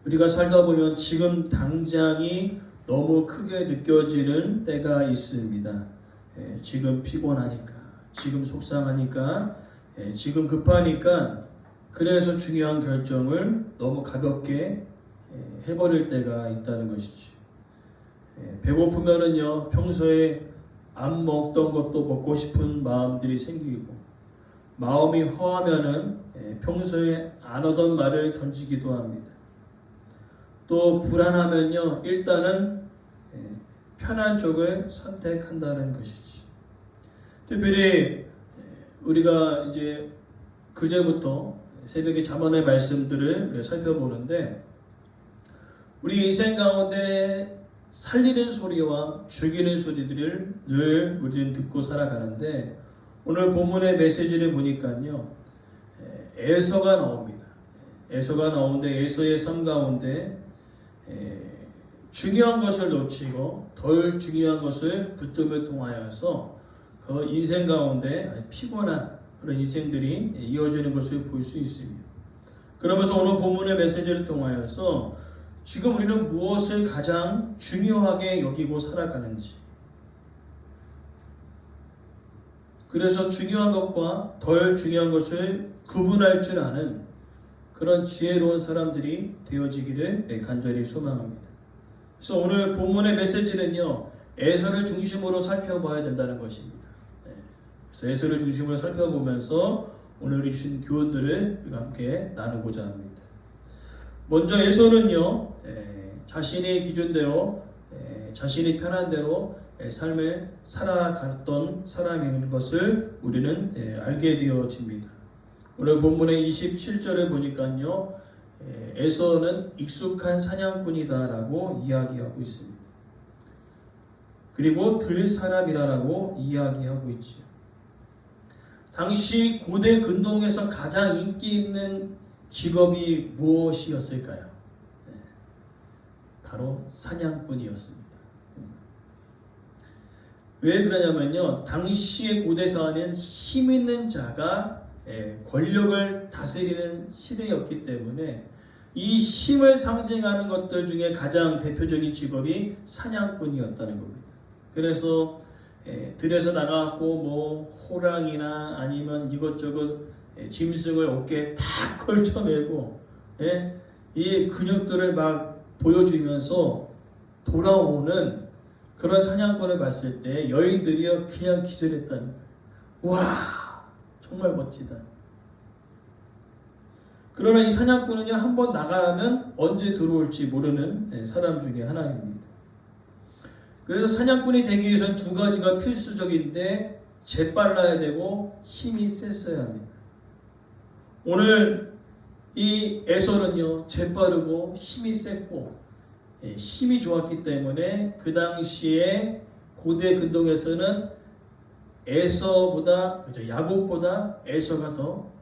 우리가 살다 보면 지금 당장이 너무 크게 느껴지는 때가 있습니다. 지금 피곤하니까, 지금 속상하니까, 지금 급하니까, 그래서 중요한 결정을 너무 가볍게 해버릴 때가 있다는 것이죠. 배고프면은요, 평소에 안 먹던 것도 먹고 싶은 마음들이 생기고, 마음이 허하면은 평소에 안 하던 말을 던지기도 합니다. 또 불안하면요, 일단은 편한 쪽을 선택한다는 것이지. 특별히 우리가 이제 그제부터 새벽에 잠언의 말씀들을 살펴보는데, 우리 인생 가운데 살리는 소리와 죽이는 소리들을 늘 우리는 듣고 살아가는데, 오늘 본문의 메시지를 보니까요, 에서가 나옵니다. 에서가 나오는데, 에서의 삶 가운데 중요한 것을 놓치고 덜 중요한 것을 붙듦을 통하여서 그 인생 가운데 피곤한 그런 인생들이 이어지는 것을 볼 수 있습니다. 그러면서 오늘 본문의 메시지를 통하여서 지금 우리는 무엇을 가장 중요하게 여기고 살아가는지, 그래서 중요한 것과 덜 중요한 것을 구분할 줄 아는 그런 지혜로운 사람들이 되어지기를 간절히 소망합니다. 그래서 오늘 본문의 메시지는요, 에서를 중심으로 살펴봐야 된다는 것입니다. 그래서 에서를 중심으로 살펴보면서 오늘 우리 주신 교훈들을 우리가 함께 나누고자 합니다. 먼저 에서는요, 자신의 기준대로, 자신이 편한 대로 삶을 살아갔던 사람인 것을 우리는 알게 되어집니다. 오늘 본문의 27절을 보니까요, 에서는 익숙한 사냥꾼이다라고 이야기하고 있습니다. 그리고 들 사람이라고 이야기하고 있죠. 당시 고대 근동에서 가장 인기 있는 직업이 무엇이었을까요? 바로 사냥꾼이었습니다. 왜 그러냐면요, 당시의 고대 사회는 힘 있는 자가 권력을 다스리는 시대였기 때문에 이 힘을 상징하는 것들 중에 가장 대표적인 직업이 사냥꾼이었다는 겁니다. 그래서 들에서 나가고 뭐 호랑이나 아니면 이것저것 짐승을 어깨에 탁 걸쳐매고 이 근육들을 막 보여주면서 돌아오는 그런 사냥꾼을 봤을 때 여인들이요 그냥 기절했다는 거예요. 와, 정말 멋지다. 그러나 이 사냥꾼은요, 한번 나가면 언제 들어올지 모르는 사람 중에 하나입니다. 그래서 사냥꾼이 되기 위해서는 두 가지가 필수적인데, 재빨라야 되고 힘이 셌어야 합니다. 오늘 이 에서는요, 재빠르고 힘이 셌고 힘이 좋았기 때문에 그 당시에 고대 근동에서는 에서보다, 야곱보다 에서가 더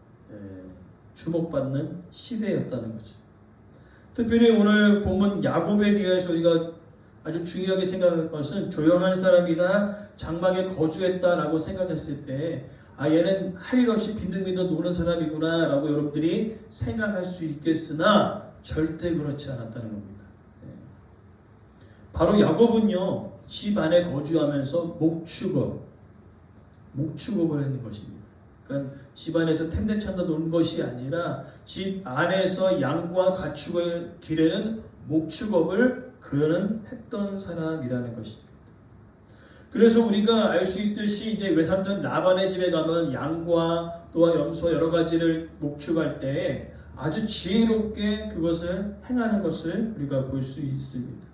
주목받는 시대였다는 거죠. 특별히 오늘 본문 야곱에 대해서 우리가 아주 중요하게 생각할 것은 조용한 사람이다, 장막에 거주했다라고 생각했을 때 얘는 할 일 없이 빈둥빈둥 노는 사람이구나 라고 여러분들이 생각할 수 있겠으나 절대 그렇지 않았다는 겁니다. 바로 야곱은요, 집 안에 거주하면서 목축업을 하는 것입니다. 그러니까 집 안에서 텐대찬다 노는 것이 아니라 집 안에서 양과 가축을 기르는 목축업을 그는 했던 사람이라는 것입니다. 그래서 우리가 알 수 있듯이 이제 외삼촌 라반의 집에 가면 양과 또한 염소 여러 가지를 목축할 때 아주 지혜롭게 그것을 행하는 것을 우리가 볼 수 있습니다.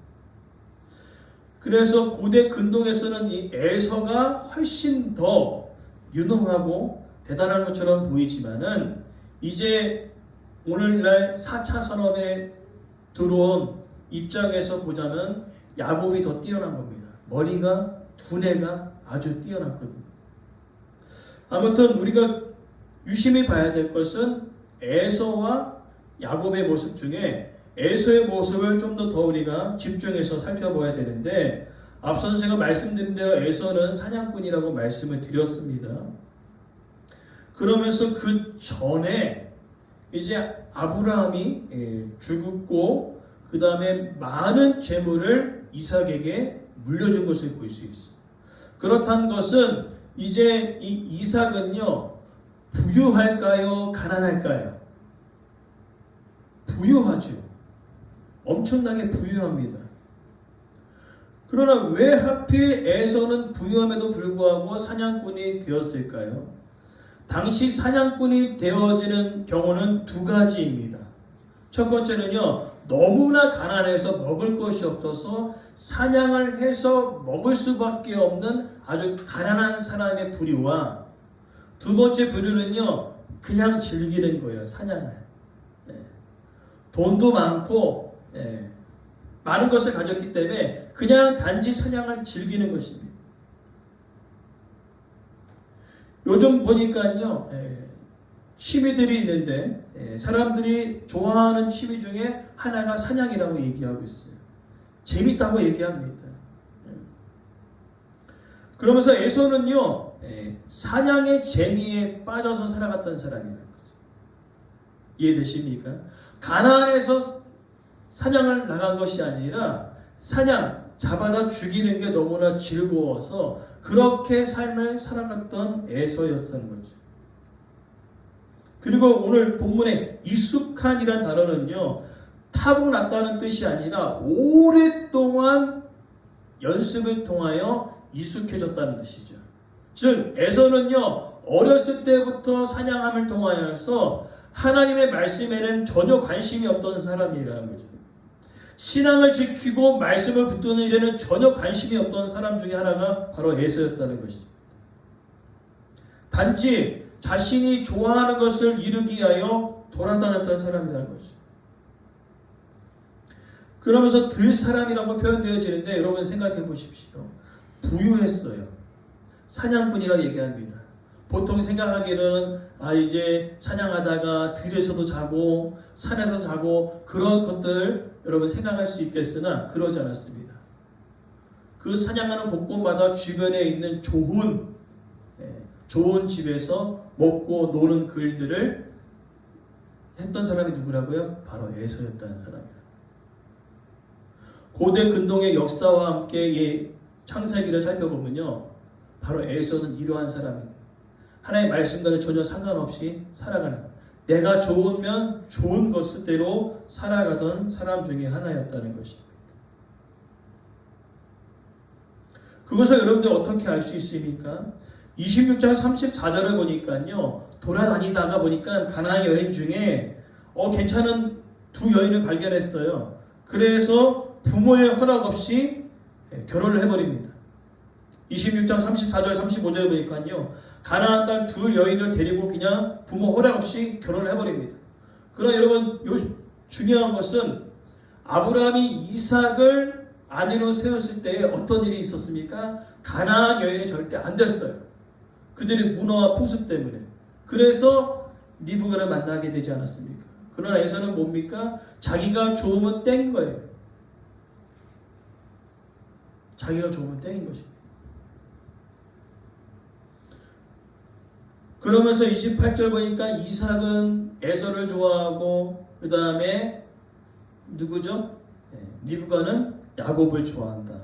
그래서 고대 근동에서는 이 에서가 훨씬 더 유능하고 대단한 것처럼 보이지만은 이제 오늘날 4차 산업에 들어온 입장에서 보자면 야곱이 더 뛰어난 겁니다. 머리가, 두뇌가 아주 뛰어났거든요. 아무튼 우리가 유심히 봐야 될 것은 에서와 야곱의 모습 중에 에서의 모습을 좀 더 우리가 집중해서 살펴봐야 되는데, 앞서서 제가 말씀드린 대로 에서는 사냥꾼이라고 말씀을 드렸습니다. 그러면서 그 전에 이제 아브라함이 죽고 그 다음에 많은 재물을 이삭에게 물려준 것을 볼 수 있어요. 그렇다는 것은 이제 이 이삭은요, 부유할까요? 가난할까요? 부유하죠. 엄청나게 부유합니다. 그러나 왜 하필 에서는 부유함에도 불구하고 사냥꾼이 되었을까요? 당시 사냥꾼이 되어지는 경우는 두 가지입니다. 첫 번째는요, 너무나 가난해서 먹을 것이 없어서 사냥을 해서 먹을 수밖에 없는 아주 가난한 사람의 부류와, 두 번째 부류는요, 그냥 즐기는 거예요. 사냥을. 돈도 많고 많은 것을 가졌기 때문에 그냥 단지 사냥을 즐기는 것입니다. 요즘 보니까요, 취미들이 있는데 사람들이 좋아하는 취미 중에 하나가 사냥이라고 얘기하고 있어요. 재밌다고 얘기합니다. 그러면서 에서는요, 사냥의 재미에 빠져서 살아갔던 사람이라는 거죠. 이해되십니까? 가난해서 사냥을 나간 것이 아니라 사냥, 잡아다 죽이는 게 너무나 즐거워서 그렇게 삶을 살아갔던 에서였다는 거죠. 그리고 오늘 본문에 익숙한이라는 단어는요, 타고났다는 뜻이 아니라 오랫동안 연습을 통하여 익숙해졌다는 뜻이죠. 즉 에서는요, 어렸을 때부터 사냥함을 통하여서 하나님의 말씀에는 전혀 관심이 없던 사람이라는 거죠. 신앙을 지키고 말씀을 붙드는 일에는 전혀 관심이 없던 사람 중에 하나가 바로 에서였다는 것이죠. 단지 자신이 좋아하는 것을 이루기 위하여 돌아다녔던 사람이라는 거죠. 그러면서 들 사람이라고 표현되어지는데 여러분 생각해 보십시오. 부유했어요. 사냥꾼이라고 얘기합니다. 보통 생각하기로는 이제 사냥하다가 들에서도 자고 산에서 자고 그런 것들 여러분 생각할 수 있겠으나 그러지 않았습니다. 그 사냥하는 곳곳마다 주변에 있는 좋은 집에서 먹고 노는 그 일들을 했던 사람이 누구라고요? 바로 에서였다는 사람이에요. 고대 근동의 역사와 함께 창세기를 살펴보면요, 바로 에서는 이러한 사람입니다. 하나님의 말씀과는 전혀 상관없이 살아가는, 내가 좋으면 좋은 것대로 살아가던 사람 중에 하나였다는 것입니다. 그것을 여러분들 어떻게 알 수 있습니까? 26장 34절을 보니까요, 돌아다니다가 보니까 가나안 여인 중에 괜찮은 두 여인을 발견했어요. 그래서 부모의 허락 없이 결혼을 해버립니다. 26장 34절 35절에 보니까요, 가나안 땅 두 여인을 데리고 그냥 부모 허락 없이 결혼을 해버립니다. 그러나 여러분, 중요한 것은 아브라함이 이삭을 아내로 세웠을 때 어떤 일이 있었습니까? 가나안 여인이 절대 안 됐어요. 그들의 문화와 풍습 때문에. 그래서 리브가를 만나게 되지 않았습니까? 그러나 에서는 뭡니까? 자기가 좋으면 땡인 거예요. 자기가 좋으면 땡인 것입니다. 그러면서 28절 보니까 이삭은 에서를 좋아하고 그 다음에 누구죠? 리브가는 야곱을 좋아한다.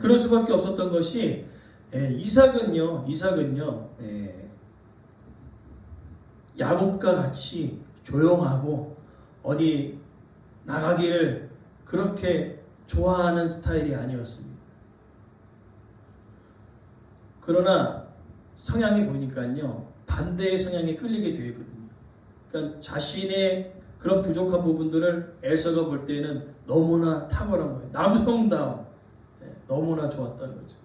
그럴 수밖에 없었던 것이 이삭은요 야곱과 같이 조용하고 어디 나가기를 그렇게 좋아하는 스타일이 아니었습니다. 그러나 성향이 보니까요, 반대의 성향에 끌리게 되어 있거든요. 그러니까 자신의 그런 부족한 부분들을 에서가 볼 때는 너무나 탁월한 거예요. 남성다워. 너무나 좋았다는 거죠.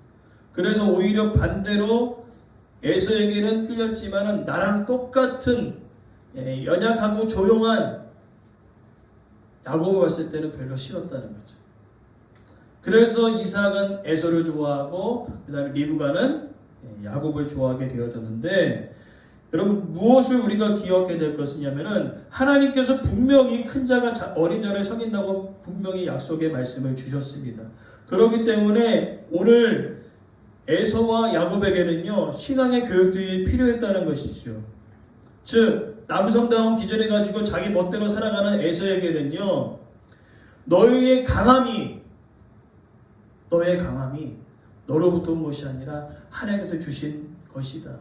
그래서 오히려 반대로 에서에게는 끌렸지만은 나랑 똑같은 연약하고 조용한 야곱을 봤을 때는 별로 싫었다는 거죠. 그래서 이삭은 에서를 좋아하고 그 다음에 리브가는 야곱을 좋아하게 되어졌는데, 여러분 무엇을 우리가 기억해야 될 것이냐면은 하나님께서 분명히 큰 자가 어린 자를 섬긴다고 분명히 약속의 말씀을 주셨습니다. 그렇기 때문에 오늘 에서와 야곱에게는요, 신앙의 교육들이 필요했다는 것이죠. 즉 남성다운 기준을 가지고 자기 멋대로 살아가는 에서에게는요, 너의 강함이 너로부터 온 것이 아니라 하나님께서 주신 것이다.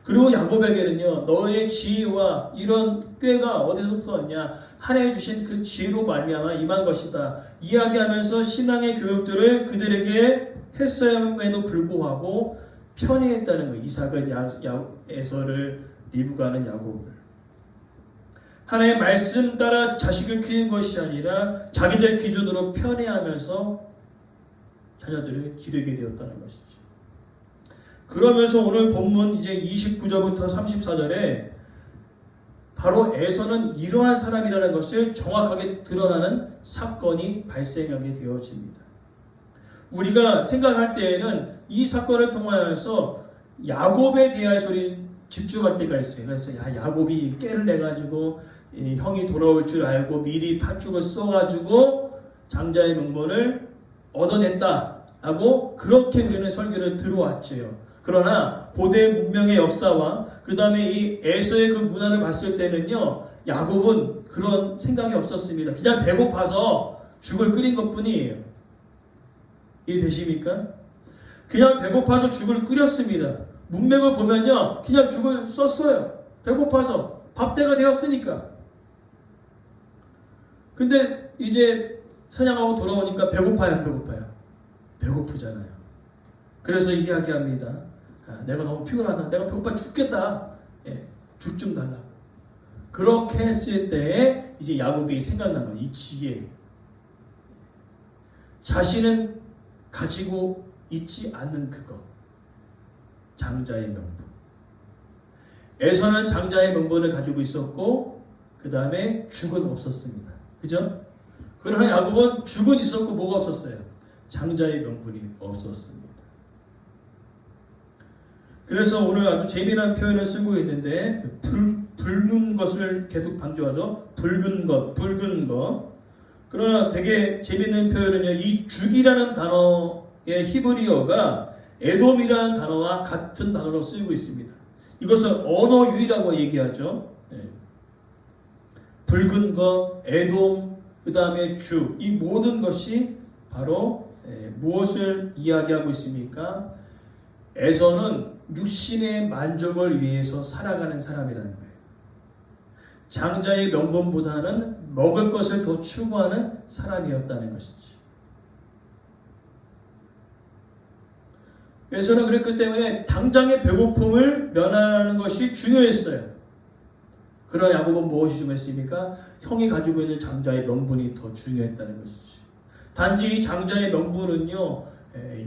그리고 야곱에게는요, 너의 지혜와 이런 꾀가 어디서부터 왔냐? 하나님 주신 그 지혜로 말미암아 임한 것이다. 이야기하면서 신앙의 교육들을 그들에게 했음에도 불구하고 편애했다는 거예요. 이삭은 에서를, 리브가는 야곱을. 하나님의 말씀 따라 자식을 키운 것이 아니라 자기들 기준으로 편애하면서 자녀들을 기르게 되었다는 것이죠. 그러면서 오늘 본문 이제 29절부터 34절에 바로 에서는 이러한 사람이라는 것을 정확하게 드러나는 사건이 발생하게 되어집니다. 우리가 생각할 때에는 이 사건을 통하여서 야곱에 대해서 집중할 때가 있어요. 그래서 야곱이 깨를 내가지고 형이 돌아올 줄 알고 미리 팥죽을 써가지고 장자의 명분을 얻어냈다라고 그렇게 우리는 설교를 들어왔죠. 그러나 고대 문명의 역사와 그 다음에 이 에서의 그 문화를 봤을 때는요, 야곱은 그런 생각이 없었습니다. 그냥 배고파서 죽을 끓인 것뿐이에요. 이해되십니까? 그냥 배고파서 죽을 끓였습니다. 문맥을 보면요, 그냥 죽을 썼어요. 배고파서 밥때가 되었으니까. 근데 이제 사냥하고 돌아오니까 배고파요, 안 배고파요? 배고프잖아요. 그래서 이야기합니다. 내가 너무 피곤하다. 내가 배고파 죽겠다. 죽 좀 달라. 그렇게 했을 때에 이제 야곱이 생각난 거예요. 이 지혜. 자신은 가지고 있지 않는 그것. 장자의 명분. 에서는 장자의 명분을 가지고 있었고 그 다음에 죽은 없었습니다. 그죠? 그러나 야곱은 죽은 있었고 뭐가 없었어요? 장자의 명분이 없었습니다. 그래서 오늘 아주 재미난 표현을 쓰고 있는데 붉은 것을 계속 강조하죠. 붉은 것. 그러나 되게 재미있는 표현은요. 이 죽이라는 단어의 히브리어가 에돔이라는 단어와 같은 단어로 쓰이고 있습니다. 이것을 언어 유희라고 얘기하죠. 붉은 것, 에돔, 그 다음에 주. 이 모든 것이 바로 무엇을 이야기하고 있습니까? 에서는 육신의 만족을 위해서 살아가는 사람이라는 거예요. 장자의 명분보다는 먹을 것을 더 추구하는 사람이었다는 것이죠. 에서는 그랬기 때문에 당장의 배고픔을 면하는 것이 중요했어요. 그러나 야곱은 무엇이 중요했습니까? 형이 가지고 있는 장자의 명분이 더 중요했다는 것이죠. 단지 이 장자의 명분은요,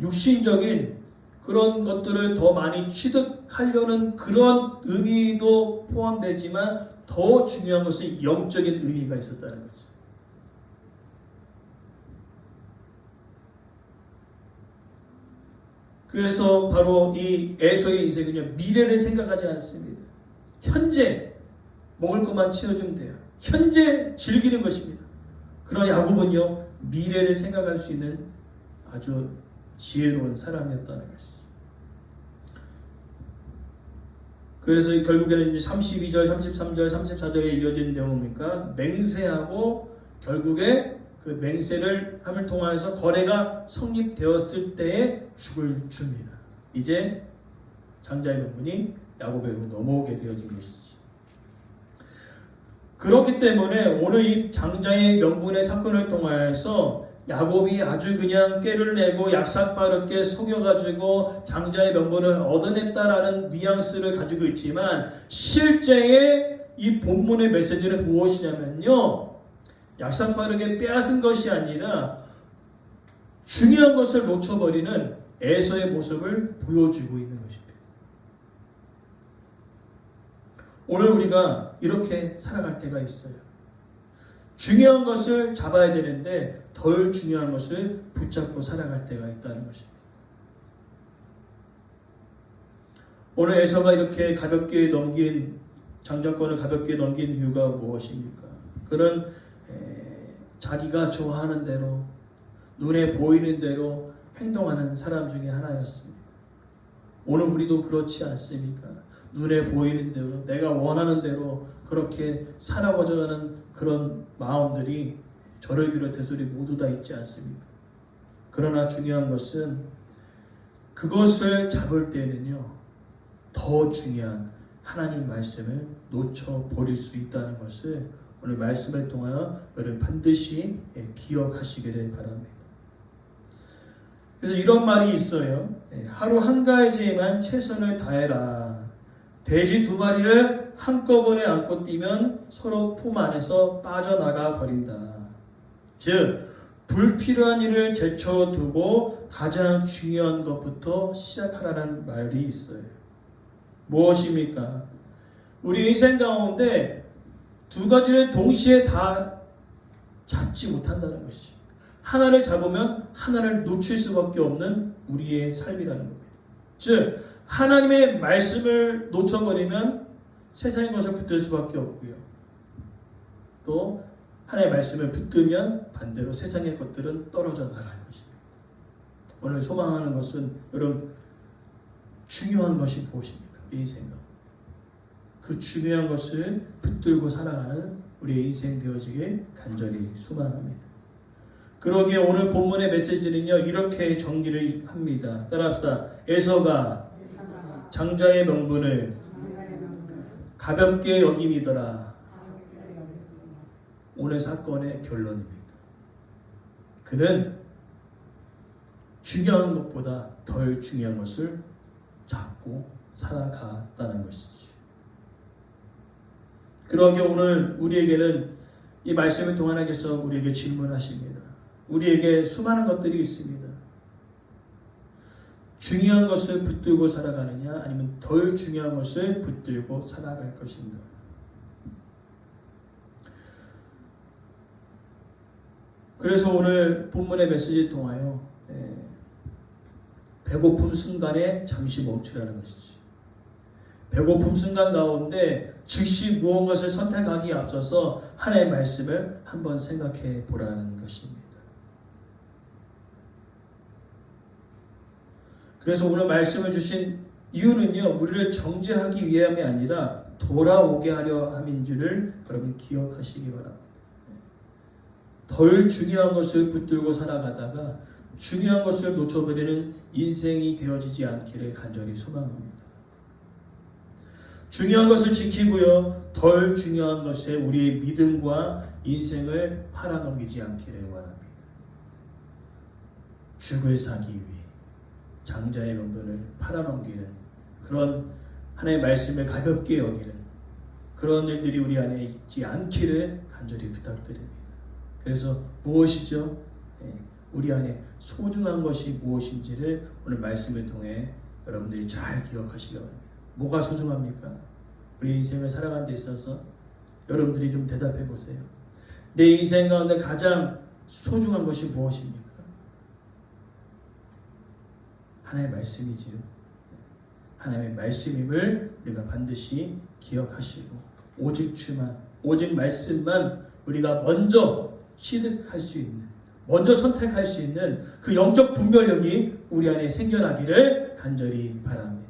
육신적인 그런 것들을 더 많이 취득하려는 그런 의미도 포함되지만 더 중요한 것은 영적인 의미가 있었다는 거죠. 그래서 바로 이 에서의 인생은요, 미래를 생각하지 않습니다. 현재 먹을 것만 채워주면 돼요. 현재 즐기는 것입니다. 그러나 야곱은요, 미래를 생각할 수 있는 아주 지혜로운 사람이었다는 것이죠. 그래서 결국에는 32절, 33절, 34절에 이어지는 내용입니까? 맹세하고 결국에 그 맹세를 함을 통하여서 거래가 성립되었을 때에 죽을 줍니다. 이제 장자의 명분이 야곱에게 넘어오게 되어진 것이지. 그렇기 때문에 오늘 이 장자의 명분의 사건을 통하여서 야곱이 아주 그냥 꾀를 내고 약삭빠르게 속여가지고 장자의 명분을 얻어냈다라는 뉘앙스를 가지고 있지만 실제의 이 본문의 메시지는 무엇이냐면요, 약삭빠르게 빼앗은 것이 아니라 중요한 것을 놓쳐버리는 에서의 모습을 보여주고 있는 것입니다. 오늘 우리가 이렇게 살아갈 때가 있어요. 중요한 것을 잡아야 되는데 덜 중요한 것을 붙잡고 살아갈 때가 있다는 것입니다. 오늘 에서가 이렇게 가볍게 넘긴 장자권을 가볍게 넘긴 이유가 무엇입니까? 그는 자기가 좋아하는 대로 눈에 보이는 대로 행동하는 사람 중에 하나였습니다. 오늘 우리도 그렇지 않습니까? 눈에 보이는 대로 내가 원하는 대로 그렇게 살아가자는 그런 마음들이 저를 비롯해서 우리 모두 다 있지 않습니까? 그러나 중요한 것은 그것을 잡을 때는요, 더 중요한 하나님 말씀을 놓쳐버릴 수 있다는 것을 오늘 말씀을 통하여 여러분 반드시 기억하시기를 바랍니다. 그래서 이런 말이 있어요. 하루 한 가지에만 최선을 다해라. 돼지 2마리를 한꺼번에 안고 뛰면 서로 품 안에서 빠져나가 버린다. 즉 불필요한 일을 제쳐두고 가장 중요한 것부터 시작하라는 말이 있어요. 무엇입니까? 우리 인생 가운데 2가지를 동시에 다 잡지 못한다는 것이, 하나를 잡으면 하나를 놓칠 수밖에 없는 우리의 삶이라는 겁니다. 즉 하나님의 말씀을 놓쳐버리면 세상의 것을 붙들 수밖에 없고요, 또 하나님의 말씀을 붙들면 반대로 세상의 것들은 떨어져 나갈 것입니다. 오늘 소망하는 것은 여러분 중요한 것이 무엇입니까? 인생 가운데 그 중요한 것을 붙들고 살아가는 우리의 인생 되어지길 간절히 소망합니다. 그러기에 오늘 본문의 메시지는요, 이렇게 정리를 합니다. 따라합시다. 에서가 장자의 명분을 가볍게 여김이더라. 오늘 사건의 결론입니다. 그는 중요한 것보다 덜 중요한 것을 잡고 살아갔다는 것이지. 그러기에 오늘 우리에게는 이 말씀을 통해 하나님께서 우리에게 질문하십니다. 우리에게 수많은 것들이 있습니다. 중요한 것을 붙들고 살아가느냐, 아니면 덜 중요한 것을 붙들고 살아갈 것인가. 그래서 오늘 본문의 메시지를 통하여 배고픔 순간에 잠시 멈추라는 것이지. 배고픔 순간 가운데 즉시 무언가를 선택하기에 앞서서 하나님의 말씀을 한번 생각해 보라는 것입니다. 그래서 오늘 말씀을 주신 이유는요, 우리를 정죄하기 위함이 아니라 돌아오게 하려 함인 줄을 여러분 기억하시기 바랍니다. 덜 중요한 것을 붙들고 살아가다가 중요한 것을 놓쳐버리는 인생이 되어지지 않기를 간절히 소망합니다. 중요한 것을 지키고요, 덜 중요한 것에 우리의 믿음과 인생을 팔아넘기지 않기를 원합니다. 죽을 사기 위해 장자의 명분을 팔아넘기는 그런 하나님의 말씀을 가볍게 여기는 그런 일들이 우리 안에 있지 않기를 간절히 부탁드립니다. 그래서 무엇이죠? 우리 안에 소중한 것이 무엇인지를 오늘 말씀을 통해 여러분들이 잘 기억하시기 바랍니다. 뭐가 소중합니까? 우리 인생을 살아가는 데 있어서 여러분들이 좀 대답해 보세요. 내 인생 가운데 가장 소중한 것이 무엇입니까? 하나님의 말씀이지요. 하나님의 말씀임을 우리가 반드시 기억하시고 오직 주만, 오직 말씀만 우리가 먼저 취득할 수 있는, 먼저 선택할 수 있는 그 영적 분별력이 우리 안에 생겨나기를 간절히 바랍니다.